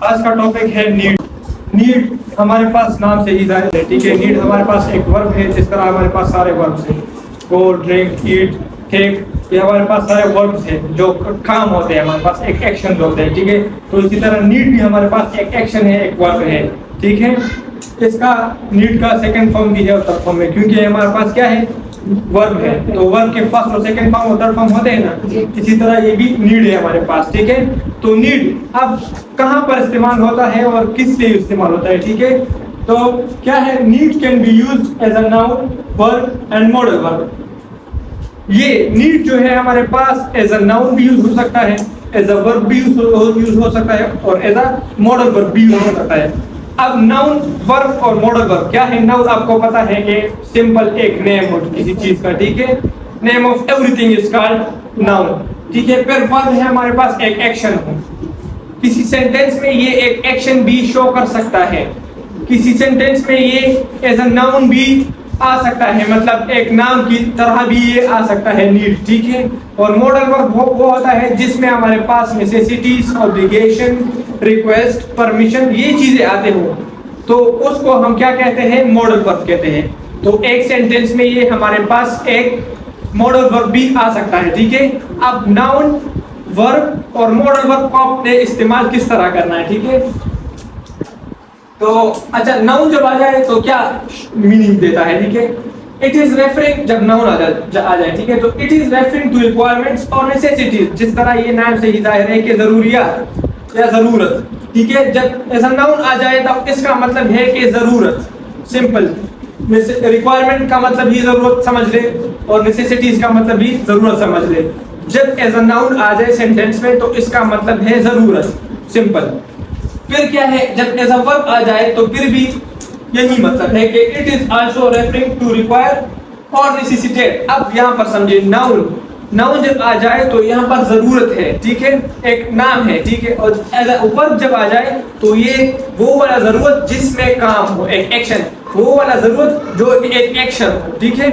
आज का टॉपिक है नीड। नीड हमारे पास नाम से ही जाहिर है, ठीक है। नीड हमारे पास एक वर्ब है, जिस तरह हमारे पास सारे वर्ब्स हैं, गो, ड्रिंक, ईट, टेक, ये हमारे पास सारे वर्ब्स हैं जो काम होते हैं, हमारे पास एक एक्शन होते हैं, ठीक है। तो इसी तरह नीड भी हमारे पास एक एक्शन है, एक वर्ब है, ठीक है। इसका नीड का सेकंड फॉर्म भी है और थर्ड फॉर्म में, क्योंकि हमारे पास क्या है, वर्ब है। तो वर्ब के फर्स्ट और सेकंड फॉर्म और थर्ड फॉर्म होते हैं ना, इसी तरह ये भी नीड है हमारे पास, ठीक है। तो नीड अब कहाँ पर इस्तेमाल होता है और किस लिए इस्तेमाल होता है, ठीक है। तो क्या है, need can be used as a noun, verb and modal verb. ये नीड जो है हमारे पास एज अ नाउन भी यूज हो सकता है, एज अ वर्ब भी यूज हो सकता है और एज अ मॉडल वर्ब भी यूज हो सकता है। अब नाउन वर्ब और मॉडल वर्ब क्या है। नाउन आपको पता है कि सिंपल एक नेम हो किसी चीज का, ठीक है। Name of everything is called noun, ठीक है। फिर वर्ब है हमारे पास एक एक्शन हो, किसी सेंटेंस में ये एक एक्शन भी शो कर सकता है, किसी सेंटेंस में ये एज अ नाउन भी आ सकता है, मतलब एक नाम की तरह भी ये आ सकता है नीड, ठीक है। और मॉडल वर्ब वो होता है जिसमें हमारे पास नेसेसिटीज, ऑब्लिगेशन, रिक्वेस्ट, परमिशन ये चीजें आते हो, तो उसको हम क्या कहते हैं, मॉडल वर्ब कहते हैं। तो एक सेंटेंस में ये हमारे पास एक मॉडल वर्ब भी आ सकता है, ठीक है। अब नाउन वर्ब और मॉडल वर्ब को आपने इस्तेमाल किस तरह करना है, ठीक है। तो अच्छा, नाउन जब आ जाए तो क्या मीनिंग देता है, ठीक है। इट इज रेफरिंग, जब नाउन आ जाए, ठीक है, तो it is referring to requirements और नेसेसिटीज, जिस तरह ये नाम से ही जाहिर है कि जरूरियात या जरूरत, ठीक है। जब ऐसा नाउन आ जाए तब इसका मतलब है कि जरूरत, सिंपल। रिक्वायरमेंट का मतलब भी जरूरत समझ ले और नेसेसिटीज का मतलब भी जरूरत समझ ले। जब एज अ नाउन आ जाए सेंटेंस में तो इसका मतलब है जरूरत, सिंपल। फिर क्या है, जब एज अ वर्ब आ जाए तो फिर भी यही मतलब है कि it is also referring to require और नेसेसिटेड। अब यहाँ पर समझे, नाउन जब आ जाए तो यहाँ पर जरूरत है, ठीक है, एक नाम है, ठीक है। और एज अ वर्ब जब आ जाए तो ये वो वाला जरूरत जिसमें काम हो, एक एक्शन, वो वाला जरूरत जो एक एक्शन हो, ठीक है।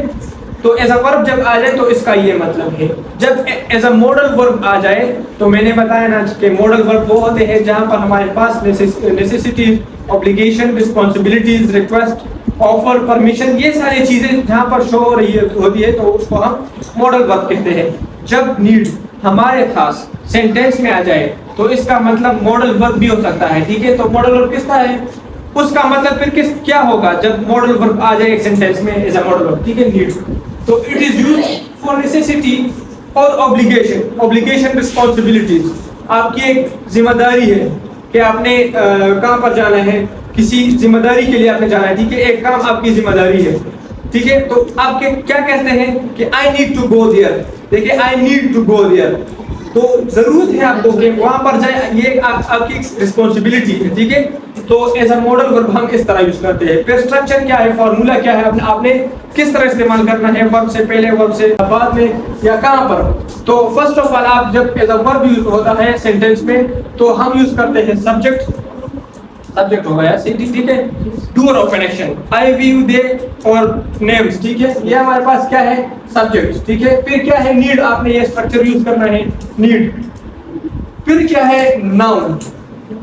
तो एज अ वर्ब जब आ जाए तो इसका ये मतलब है। जब एज अ मॉडल वर्ब आ जाए तो मैंने बताया ना कि मॉडल वर्ब वो होते हैं जहां पर हमारे पास necessities, obligation, responsibilities, request, offer, permission, ये सारी चीजें जहां पर शो हो रही होती है तो उसको हम मॉडल वर्ब कहते हैं। जब नीड हमारे पास सेंटेंस में आ जाए तो इसका मतलब मॉडल वर्ब भी हो सकता है, ठीक है। तो मॉडल वर्ब किसका है, उसका मतलब फिर क्या होगा जब मॉडल वर्ब आ जाए एक सेंटेंस में एज अ मॉडल वर्ब, ठीक है, नीड। तो it is used for necessity और ऑब्लिगेशन, रिस्पांसिबिलिटीज। आपकी एक जिम्मेदारी है कि आपने कहां पर जाना है, किसी जिम्मेदारी के लिए आपने जाना है, ठीक है, एक काम आपकी जिम्मेदारी है, ठीक है। तो आपके क्या कहते हैं कि I need to go there, देखिए I need to go there, तो जरूरत है आपको कि वहां पर जाए, ये आपकी रिस्पांसिबिलिटी है, ठीक है। तो एज अ मॉडल वर्ब हम इस तरह यूज करते हैं। फिर स्ट्रक्चर क्या है, फॉर्मूला क्या है, आपने किस तरह इस्तेमाल करना है, वर्ब से पहले, वर्ब से बाद में, या कहां पर। तो फर्स्ट ऑफ ऑल आप जब एज अ वर्ब यूज होता है सेंटेंस में तो हम यूज करते हैं सब्जेक्ट हो गया, ठीक है, doer of an action, I, we, you, they और नेम्स, ठीक है, ये हमारे पास क्या है, सब्जेक्ट, ठीक है। फिर क्या है, नीड, आपने ये स्ट्रक्चर यूज करना है, नीड। फिर क्या है, नाउन।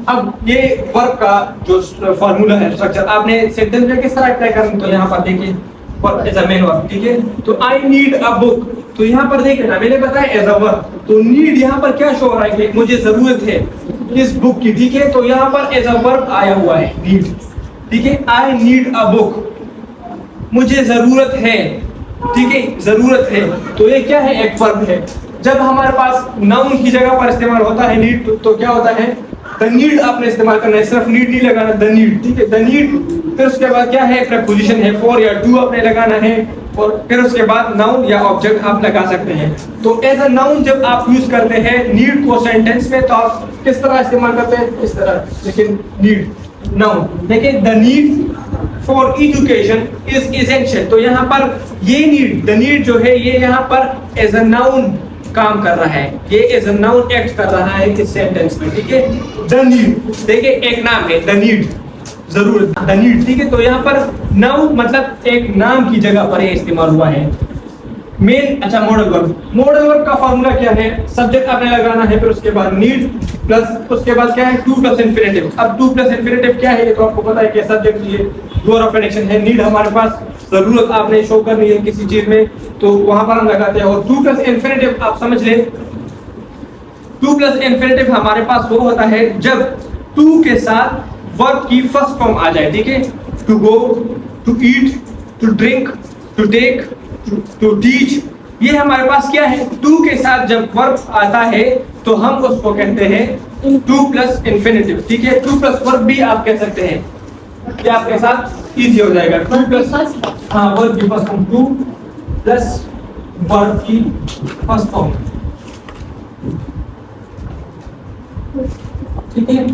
अब ये वर्ब का जो फार्मूला है, स्ट्रक्चर, आपने सेंटेंस में किस तरह अप्लाई करना, तो यहाँ पर देखिए एज अ मेन वर्ब, ठीक है। तो आई नीड अ बुक, तो यहाँ पर देखिए ना, मैंने बताया एज अ वर्ब, तो नीड यहाँ पर क्या शो हो रहा है कि मुझे जरूरत है इस बुक की, ठीक है। तो यहाँ पर एज अ वर्ब आया हुआ है नीड, ठीक है। आई नीड अ बुक, मुझे जरूरत है, ठीक है, जरूरत है, तो ये क्या है, एक वर्ब है। जब हमारे पास नाउन की जगह पर इस्तेमाल होता है नीड, तो क्या होता है, द नीड आपने इस्तेमाल करना है, सिर्फ नीड नहीं लगाना, द नीड, ठीक है, द नीड। फिर उसके बाद क्या है, प्रीपोजिशन है, फॉर या टू आपने लगाना है, और फिर उसके बाद नाउन या ऑब्जेक्ट आप लगा सकते हैं। तो एज अ नाउन जब आप यूज करते हैं नीड को सेंटेंस में तो आप किस तरह इस्तेमाल करते हैं, इस तरह, लेकिन नीड, नाउन, देखिए, the need for education is essential, तो यहाँ पर ये नीड, द नीड जो है ये यहाँ पर एज अ नाउन काम कर रहा है, ये एज अ नाउन एक्ट कर रहा है इस सेंटेंस में, ठीक है। द नीड, देखिए एक नाम है, द नीड, जरूरत, द नीड, ठीक है। तो यहाँ पर नाउन मतलब एक नाम की जगह पर ये इस्तेमाल हुआ है। मेन, अच्छा मॉडल वर्ब का फॉर्मूला क्या है? सब्जेक्ट आपने लगाना है, फिर उसके बाद नीड प्लस उसके बाद क्या है? Two plus infinitive. अब टू प्लस इन्फिनेटिव क्या है ये तो आपको पता है कि सब्जेक्ट ये डोर ऑफ एडिक्शन है। नीड हमारे पास जरूरत आपने शो करनी है किसी चीज में तो वहां पर हम लगाते हैं। और टू प्लस इन्फिनेटिव आप समझ ले, टू प्लस इन्फिनेटिव हमारे पास वो होता है जब टू के साथ वर्ब की फर्स्ट फॉर्म आ जाए, ठीक है? To go, to eat, to drink, to take, to teach, ये हमारे पास क्या है? टू के साथ जब वर्ब आता है तो हम उसको कहते हैं टू प्लस इन्फिनेटिव, ठीक है? टू प्लस वर्ब भी आप कह सकते हैं, क्या आपके साथ इजी हो जाएगा। टू प्लस हाँ वर्ब की first form, two plus verb की फर्स्ट फॉर्म, ठीक है?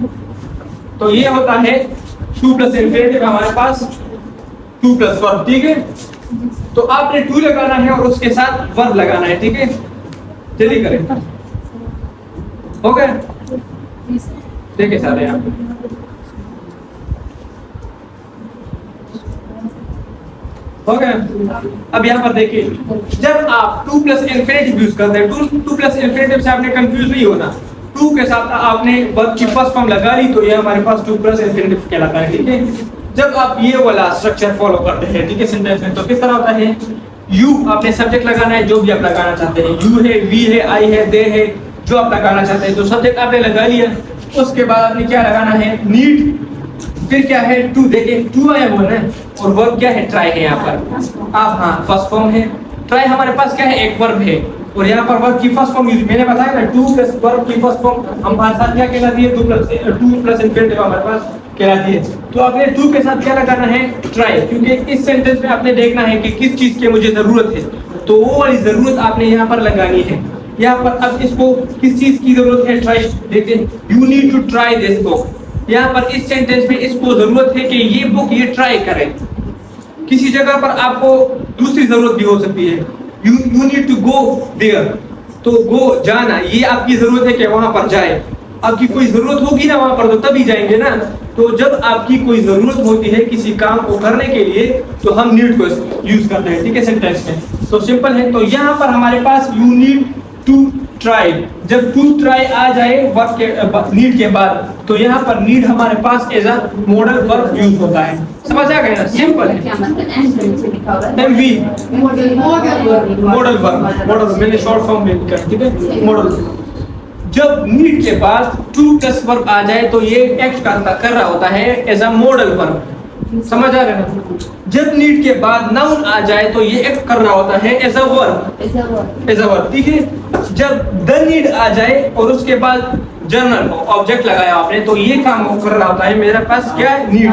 तो ये होता है टू प्लस इन्फिनेटिव हमारे पास टू प्लस वर्ब, ठीक है? तो आपने टू लगाना है और उसके साथ वर्ब लगाना है, ठीक है? जल्दी करें, हो गया? देखिए सारे आप हो गया। अब यहाँ पर देखिए, जब आप टू प्लस इन्फिनेटिव यूज करते हैं, टू प्लस इन्फिनेटिव से आपने कंफ्यूज नहीं होना। टू के साथ आपने वर्ब की फर्स्ट फॉर्म लगा ली तो ये हमारे पास टू प्लस इन्फिनेटिव कहलाता है, ठीक है? जब आप ये वाला स्ट्रक्चर फॉलो करते हैं, ठीक है, सेंटेंस में, तो किस तरह होता है? यू आपने सब्जेक्ट लगाना है, जो भी आप लगाना चाहते हैं, यू है, वी है, आई है, दे है, जो आप लगाना चाहते हैं। तो सब्जेक्ट आपने लगा लिया, उसके बाद आपने क्या लगाना है? नीड, फिर क्या है? टू, देखिए टू आया हुआ है और वर्ब क्या है? ट्राई है। यहाँ पर आप हाँ फर्स्ट फॉर्म है, ट्राई हमारे पास क्या है? एक वर्ब है और यहाँ पर वर्ब की फर्स्ट फॉर्म यूज, मैंने बताया ना, टू प्लस वर्ब की फर्स्ट फॉर्म हमारे साथ क्या कहलाती है? टू प्लस इन्फिनेटिव हमारे पास कहलाती है। तो आपने टू के साथ क्या लगाना है? ट्राई, क्योंकि इस सेंटेंस में आपने देखना है कि किस चीज की मुझे जरूरत है, तो वो वाली जरूरत आपने यहाँ पर लगानी है। यहाँ पर अब इसको किस चीज की जरूरत है? ट्राई, देखते हैं, you need to try this book. यहाँ पर इस सेंटेंस में इसको जरूरत है कि ये बुक ये ट्राई करे। किसी जगह पर आपको दूसरी जरूरत भी हो सकती है, you need to go there, तो गो जाना, ये आपकी जरूरत है कि वहां पर जाए। आपकी कोई जरूरत होगी ना वहां पर तो तभी जाएंगे ना। तो जब आपकी कोई जरूरत होती है किसी काम को करने के लिए तो हम नीड को यूज करते हैं, ठीक है, सेंटेंस में। तो सिंपल है। तो यहाँ पर हमारे पास यू नीड टू ट्राई, जब टू ट्राई आ जाए वर्ब के नीड के बाद तो यहाँ पर नीड हमारे पास as a modal verb use होता है। समझ आ गया ना? सिंपल है। एमवी मॉडल वर्ब मैंने शॉर्ट फॉर्म में लिखा, ठीक है, मॉडल। जब नीड के बाद टू प्लस वर्ब आ जाए तो ये एक्ट कर रहा होता है एज अ मॉडल वर्ब। समझ आ रहा है? जब नीड के बाद नाउन आ जाए तो ये एक्ट कर रहा होता है एज अ वर्ब, ठीक है? जब द नीड आ जाए और उसके बाद जनरल ऑब्जेक्ट लगाया आपने तो ये काम कर रहा होता है मेरे पास क्या है? नीड,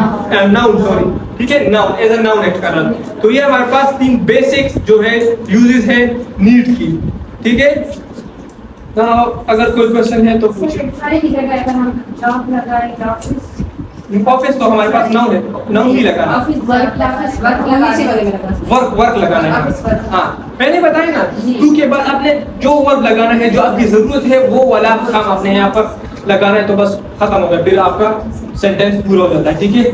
नाउन, सॉरी, ठीक है, noun as a noun act कर रहा है। तो ये हमारे पास तीन बेसिक्स जो है यूजेस है नीड की, ठीक है? तो अगर कोई क्वेश्चन है तो पूछिए। ऑफिस तो हमारे पास नाउन है, नाउन ही लगाना, वर्क लगाना है। हाँ मैंने बताया ना, टू के बाद आपने जो वर्क लगाना है, जो आपकी जरूरत है वो वाला काम आपने यहाँ पर लगाना है, तो बस खत्म हो गया, फिर आपका सेंटेंस पूरा हो जाता है, ठीक है?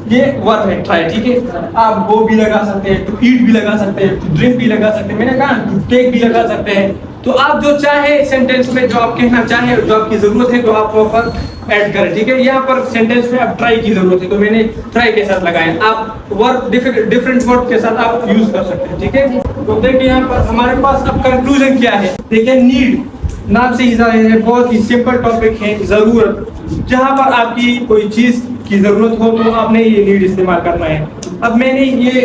ये वर्ब है ट्राई, ठीक है? आप गो भी लगा सकते हैं, टू ईट भी लगा सकते हैं, टू ड्रिंक भी लगा सकते हैं, मैंने कहा टू टेक भी लगा सकते हैं। तो आप जो चाहे सेंटेंस में जो आप कहना चाहे, जो आपकी जरूरत है, तो आप वहाँ पर ऐड करें, ठीक है? यहाँ पर सेंटेंस में आप ट्राई की जरूरत है तो मैंने ट्राई के साथ लगाया। आप वर्ब डिफरेंट वर्ड के साथ आप यूज कर सकते हैं, ठीक है? तो देखिए यहाँ पर हमारे पास अब कंक्लूजन क्या है। देखिए नीड नाम से ही जाहिर है, बहुत ही सिंपल टॉपिक है। जरूरत, जहाँ पर आपकी कोई चीज की जरूरत हो तो आपने ये नीड इस्तेमाल करना है। अब मैंने ये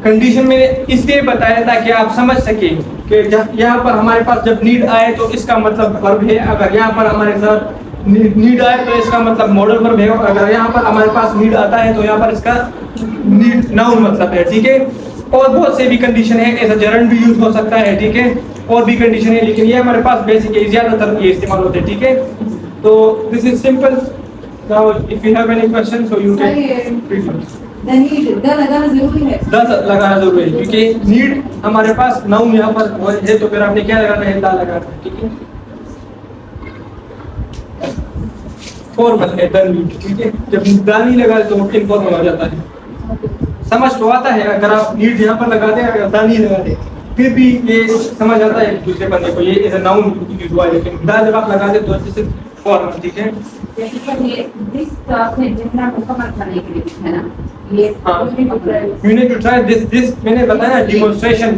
कंडीशन मैंने इसलिए बताया था कि आप समझ सके कि यहाँ पर हमारे पास जब नीड आए तो इसका मतलब वर्ब है, अगर यहाँ पर हमारे साथ नीड आए तो इसका मतलब मॉडल वर्ब है, अगर यहाँ पर हमारे पास नीड आता है तो यहाँ पर इसका नीड नाउन मतलब है, ठीक है? और बहुत से भी कंडीशन है, ऐसा जरंड भी यूज हो सकता है, ठीक है? और भी कंडीशन है, लेकिन ये हमारे पास बेसिक है, ज्यादातर ये इस्तेमाल होते हैं, ठीक है? तो this is simple. Now, if you have any questions, so you can. The need, the लगाना जरूरी है। द लगाना जरूरी है क्योंकि नीड हमारे पास नाउन यहाँ पर है, तो फिर आपने क्या लगाना है? द लगाना है, ठीक है? फॉर्मल है द नीड, ठीक है? जब द नहीं लगा तो इनफॉर्मल हो जाता है। समझ तो आता है, अगर आप नीड यहाँ पर लगा दें, अगर द नहीं लगा दें फिर भी ये समझ आता है दूसरे बंदे को, ये इज अ नाउन यूज हुआ है, लेकिन द जब आप लगा दे तो जैसे फॉर्म, ठीक है। जैसे कि ये दिस तो आपने जितना मुकम्मल करने के लिए है ना, ये हाँ। तो you need to try this मैंने बताया डिमोन्स्ट्रेशन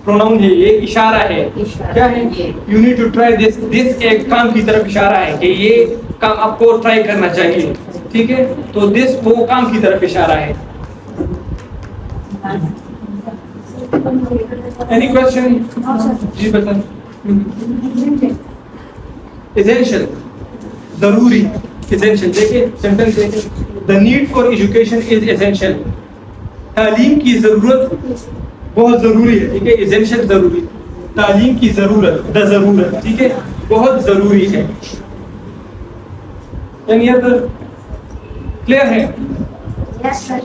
प्रोनाउन है, ये इशारा है। इशारा क्या है? ये। You need to try this एक काम की तरफ इशारा है कि ये काम आपको ट्राई करना चाहिए, ठीक है। तो दिस वो काम की तरफ इशारा है। Any question? जी बता। एसेंशियल, जरूरी, एसेंशियल। देखिए सेंटेंस देखिए, the need for education is essential. तालीम की जरूरत बहुत जरूरी है, ठीक है। एसेंशियल जरूरी, तालीम की जरूरत, द जरूरत, ठीक है, बहुत जरूरी है। यानी क्लियर है? Yes sir.